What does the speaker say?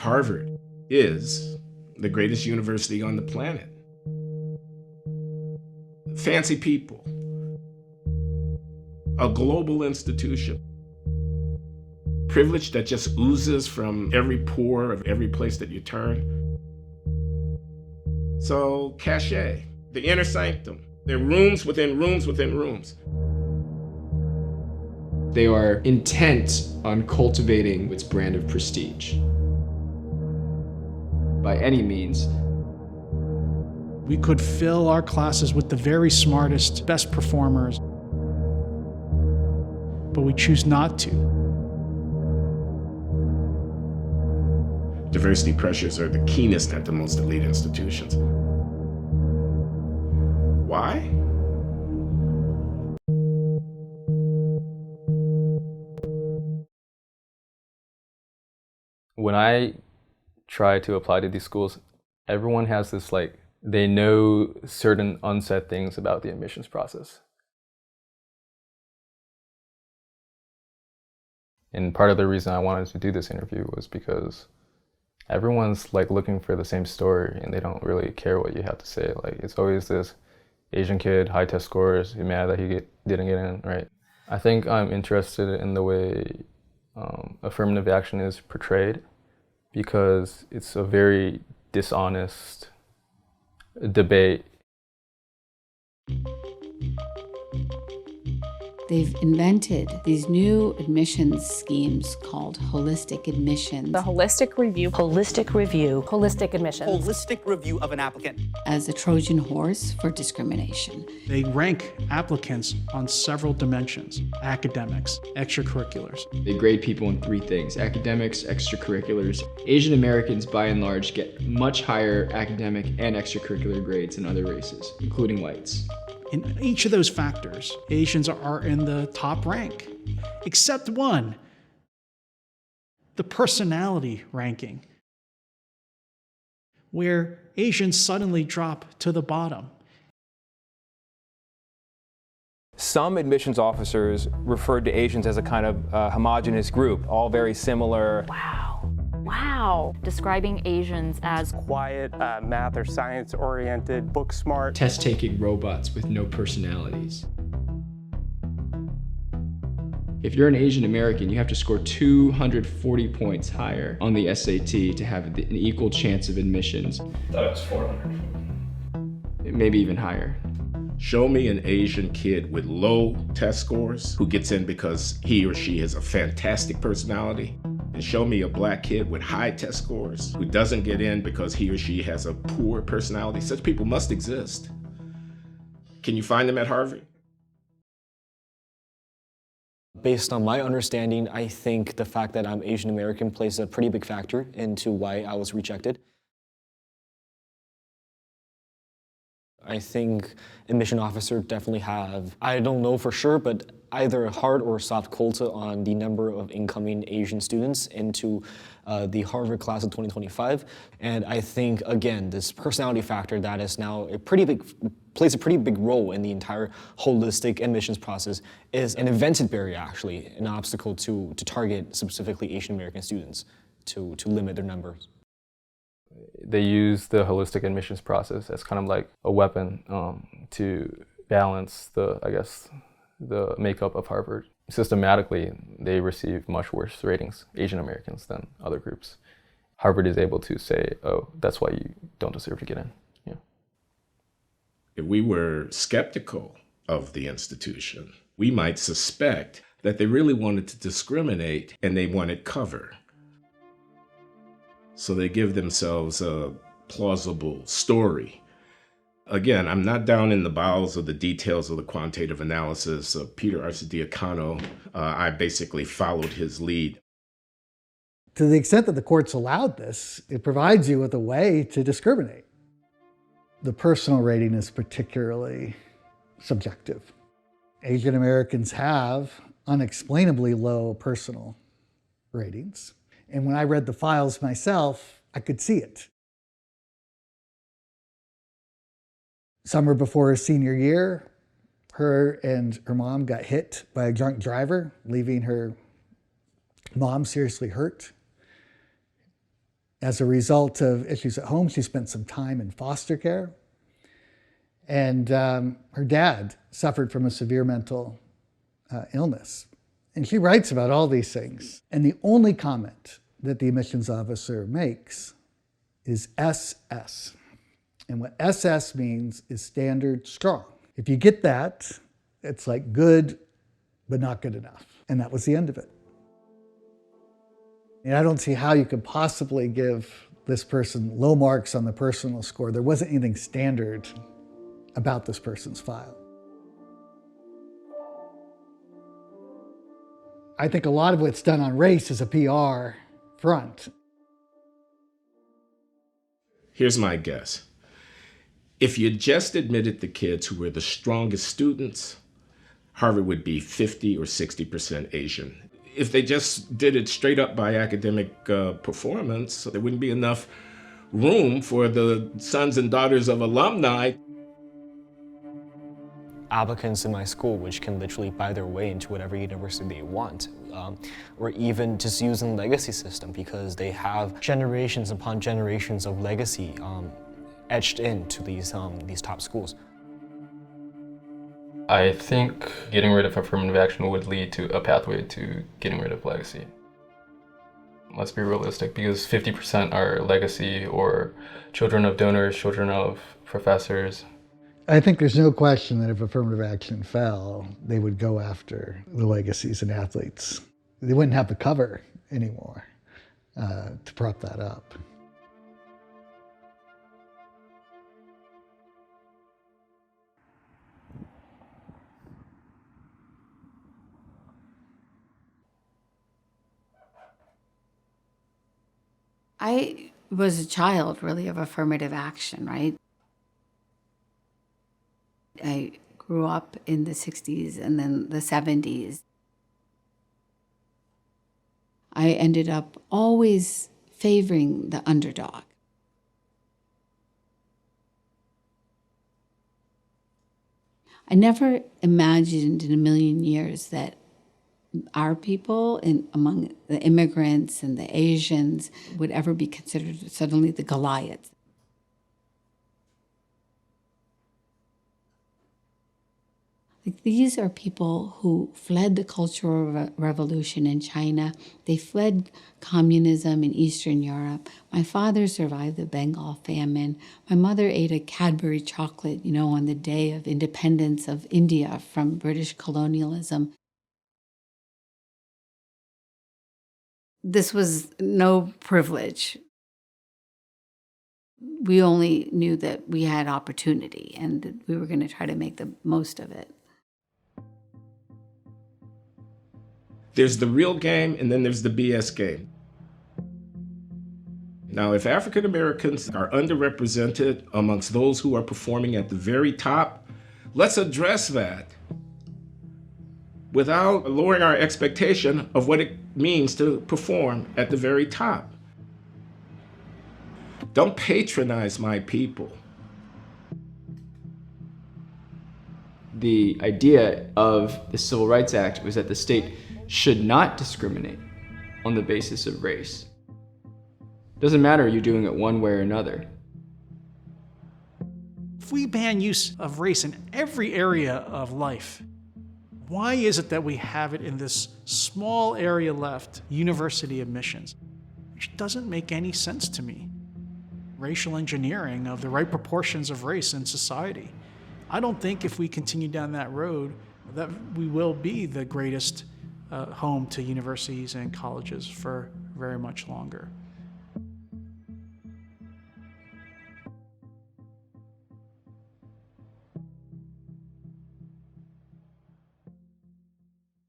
Harvard is the greatest university on the planet. Fancy people, a global institution, privilege that just oozes from every pore of every place that you turn. So, cachet, the inner sanctum, they're rooms within rooms within rooms. They are intent on cultivating its brand of prestige. By any means. We could fill our classes with the very smartest, best performers, but we choose not to. Diversity pressures are the keenest at the most elite institutions. Why? When I try to apply to these schools, everyone has this they know certain unsaid things about the admissions process. And part of the reason I wanted to do this interview was because everyone's looking for the same story and they don't really care what you have to say. It's always this Asian kid, high test scores, you're mad that he didn't get in, right? I think I'm interested in the way affirmative action is portrayed, because it's a very dishonest debate. They've invented these new admissions schemes called holistic admissions. The holistic review. Holistic review. Holistic admissions. Holistic review of an applicant. As a Trojan horse for discrimination. They rank applicants on several dimensions: academics, extracurriculars. They grade people in three things: academics, extracurriculars. Asian Americans, by and large, get much higher academic and extracurricular grades than other races, including whites. In each of those factors, Asians are in the top rank, except one, the personality ranking, where Asians suddenly drop to the bottom. Some admissions officers referred to Asians as a kind of homogenous group, all very similar. Wow. Describing Asians as quiet, math or science oriented, book smart. Test-taking robots with no personalities. If you're an Asian American, you have to score 240 points higher on the SAT to have an equal chance of admissions. That's 400. Maybe even higher. Show me an Asian kid with low test scores who gets in because he or she has a fantastic personality. And show me a black kid with high test scores who doesn't get in because he or she has a poor personality. Such people must exist. Can you find them at Harvard? Based on my understanding, I think the fact that I'm Asian American plays a pretty big factor into why I was rejected. I think admission officers definitely have, I don't know for sure, but either a hard or soft quota on the number of incoming Asian students into the Harvard class of 2025. And I think, again, this personality factor that is now plays a pretty big role in the entire holistic admissions process is an invented barrier, actually, an obstacle to target specifically Asian American students to limit their numbers. They use the holistic admissions process as kind of like a weapon to balance the makeup of Harvard. Systematically, they receive much worse ratings, Asian Americans, than other groups. Harvard is able to say, oh, that's why you don't deserve to get in. Yeah. If we were skeptical of the institution, we might suspect that they really wanted to discriminate and they wanted cover. So they give themselves a plausible story. Again, I'm not down in the bowels of the details of the quantitative analysis of Peter Arcidiacono. I basically followed his lead. To the extent that the courts allowed this, it provides you with a way to discriminate. The personal rating is particularly subjective. Asian Americans have unexplainably low personal ratings. And when I read the files myself, I could see it. Summer before her senior year, her and her mom got hit by a drunk driver, leaving her mom seriously hurt. As a result of issues at home, she spent some time in foster care. And her dad suffered from a severe mental illness. And she writes about all these things. And the only comment that the admissions officer makes is SS. And what SS means is standard strong. If you get that, it's like good, but not good enough. And that was the end of it. And I don't see how you could possibly give this person low marks on the personal score. There wasn't anything standard about this person's file. I think a lot of what's done on race is a PR front. Here's my guess. If you just admitted the kids who were the strongest students, Harvard would be 50 or 60% Asian. If they just did it straight up by academic performance, there wouldn't be enough room for the sons and daughters of alumni. Applicants in my school, which can literally buy their way into whatever university they want, or even just using the legacy system because they have generations upon generations of legacy etched into these top schools. I think getting rid of affirmative action would lead to a pathway to getting rid of legacy. Let's be realistic, because 50% are legacy or children of donors, children of professors. I think there's no question that if affirmative action fell, they would go after the legacies and athletes. They wouldn't have the cover anymore to prop that up. I was a child, really, of affirmative action, right? I grew up in the 60s and then the 70s. I ended up always favoring the underdog. I never imagined in a million years that our people, among the immigrants and the Asians, would ever be considered suddenly the Goliaths. Like, these are people who fled the Cultural Revolution in China. They fled communism in Eastern Europe. My father survived the Bengal famine. My mother ate a Cadbury chocolate, on the day of independence of India from British colonialism. This was no privilege. We only knew that we had opportunity and that we were going to try to make the most of it. There's the real game, and then there's the BS game. Now, if African Americans are underrepresented amongst those who are performing at the very top, let's address that without lowering our expectation of what it means to perform at the very top. Don't patronize my people. The idea of the Civil Rights Act was that the state should not discriminate on the basis of race. Doesn't matter you're doing it one way or another. If we ban use of race in every area of life, why is it that we have it in this small area left, university admissions? Which doesn't make any sense to me. Racial engineering of the right proportions of race in society. I don't think if we continue down that road that we will be the greatest home to universities and colleges for very much longer.